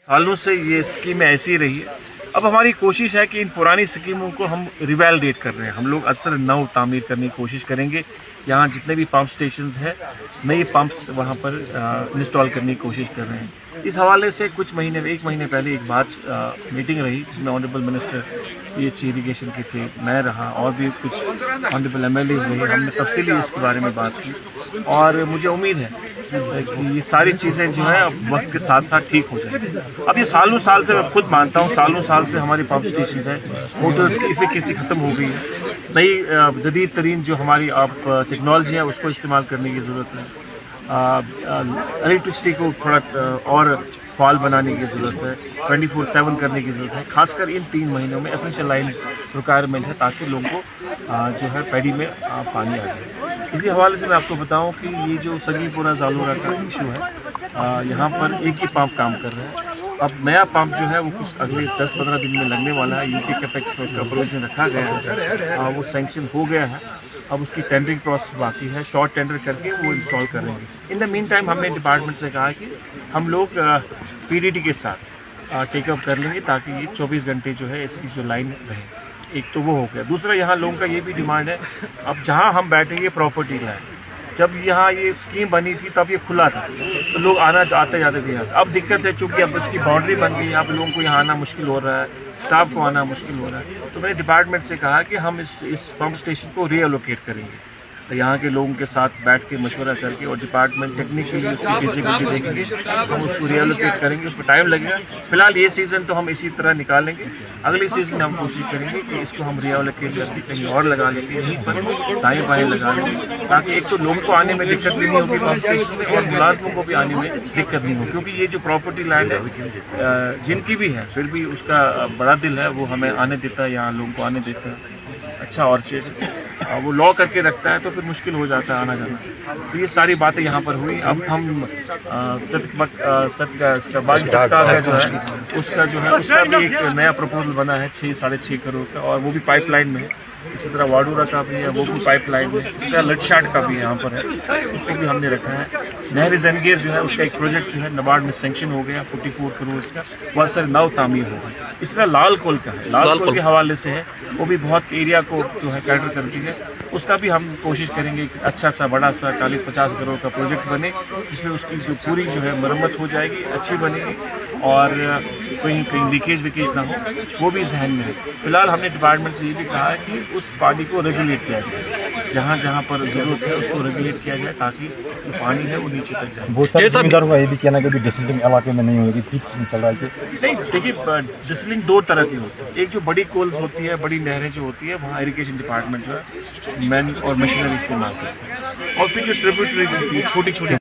सालों से ये स्कीम ऐसी रही है। अब हमारी कोशिश है कि इन पुरानी स्कीमों को हम रिवैलिडेट कर रहे हैं। हम लोग अक्सर नव तामीर करने की कोशिश करेंगे। यहाँ जितने भी पंप स्टेशंस हैं, नए पंप्स वहाँ पर इंस्टॉल करने की कोशिश कर रहे हैं। इस हवाले से कुछ महीने, 1 महीने पहले एक मीटिंग रही जिसमें ऑनरेबल मिनिस्टर पीएचई इरीगेशन के थे, मैं रहा और भी कुछ ऑनरेबल एमएलएज रहे। हमने तफसीली इसके बारे में बात की और मुझे उम्मीद है कि ये सारी चीज़ें जो है अब वक्त के साथ साथ ठीक हो जाएंगी। अब ये सालों साल से मैं खुद मानता हूँ, सालों साल से हमारे पंप स्टेशन हैं, मोटर्स की इफिकेसी ख़त्म हो गई है। नई जदीद तरीन जो हमारी अब टेक्नोलॉजी है उसको इस्तेमाल करने की ज़रूरत है। इलेक्ट्रिसिटी को थोड़ा और फाल बनाने की ज़रूरत है, 24/7 करने की ज़रूरत है। खासकर इन 3 महीनों में एसेंशियल लाइन रिक्वायरमेंट है ताकि लोगों को जो है पैडी में पानी आ जाए। इसी हवाले से मैं आपको बताऊं कि ये जो सगीपुरा जालूरा का इशू है, यहाँ पर एक ही पंप काम कर रहा है। अब नया पंप जो है वो कुछ अगले 10-15 दिन में लगने वाला है। यूपी कैपेक्स में उसका प्रोविजन रखा गया है, वो सैंक्शन हो गया है। अब उसकी टेंडरिंग प्रोसेस बाकी है, शॉर्ट टेंडर करके वो इंस्टॉल करेंगे। इन द मीन टाइम हमने डिपार्टमेंट से कहा कि हम लोग पीडीटी के साथ टेकअप कर लेंगे ताकि ये 24 घंटे जो है इसकी जो लाइन रहे। एक तो वो हो गया। दूसरा, यहाँ लोगों का ये भी डिमांड है, अब जहाँ हम बैठे ये प्रॉपर्टी लैंड, जब यहाँ ये स्कीम बनी थी तब ये खुला था तो लोग आते जाते थे यहाँ। अब दिक्कत है चूँकि अब इसकी बाउंड्री बन गई, यहाँ पर लोगों को यहाँ आना मुश्किल हो रहा है, स्टाफ को आना मुश्किल हो रहा है। तो मैंने डिपार्टमेंट से कहा कि हम इस पंप स्टेशन को रीएलोकेट करेंगे। तो यहाँ के लोगों के साथ बैठ के मशवरा करके और डिपार्टमेंट टेक्निकली उसकी फिजिबिलिटी देखेंगे, हम उसको रिएलोकेट करेंगे। उसमें टाइम लगेगा। फिलहाल ये सीज़न तो हम इसी तरह निकालेंगे। अगले सीज़न हम कोशिश करेंगे कि इसको हम रिएलोकेट करके कहीं और लगा लेंगे, यहीं पर दाएँ बाएँ लगा लेंगे ताकि एक तो लोगों को आने में दिक्कत भी नहीं होगी पंप स्टेशन में और मुलाजमों को भी आने में दिक्कत नहीं होगी। क्योंकि ये जो प्रॉपर्टी लैंड है जिनकी भी है फिर भी उसका बड़ा दिल है, वो हमें आने देता है, यहाँ लोगों को आने देता है। अच्छा ऑर्चिड वो लॉ करके रखता है तो फिर मुश्किल हो जाता है आना जाना। तो ये सारी बातें यहाँ पर हुई। अब हम सत्य जो है उसका भी एक नया प्रपोजल बना है 6-6.5 करोड़ का और वो भी पाइपलाइन में है। इसी तरह वाडूरा का भी है, वो भी पाइपलाइन में। इसी तरह लटशाट का भी यहाँ पर है, उसको भी हमने रखा है। नहर जंगीर जो है उसका एक प्रोजेक्ट जो है नबार्ड में सेंक्शन हो गया 44 करोड़ का, वह सर नव तामीर होगा। इस तरह लाल कोल का है, लाल कोल के हवाले से है, वो भी बहुत एरिया को जो है कैटर करती है। उसका भी हम कोशिश करेंगे कि अच्छा सा बड़ा सा 40-50 करोड़ का प्रोजेक्ट बने जिसमें उसकी जो पूरी जो है मरम्मत हो जाएगी, अच्छी बनेगी और कहीं लीकेज विकेज ना हो, वो भी जहन में है। फिलहाल हमने डिपार्टमेंट से ये भी कहा है कि उस पानी को रेगुलेट किया जाए, जहाँ जहाँ पर जरूरत है उसको रेगुलेट किया जाए ताकि जो पानी है वो नीचे तक जाए। बहुत सारे जमींदारों का ये भी कहना है कि डिसलिंग इलाके में नहीं होगी, फिक्स नहीं चल रहा है। नहीं, देखिए डिसलिंग 2 तरह की होती है। एक जो बड़ी कोल्स होती है, बड़ी नहरें जो होती है, वहाँ इरिगेशन डिपार्टमेंट जो है मैन और मशीनरी इस्तेमाल करते हैं और फिर जो ट्रिब्यूटरीज होती है छोटी छोटी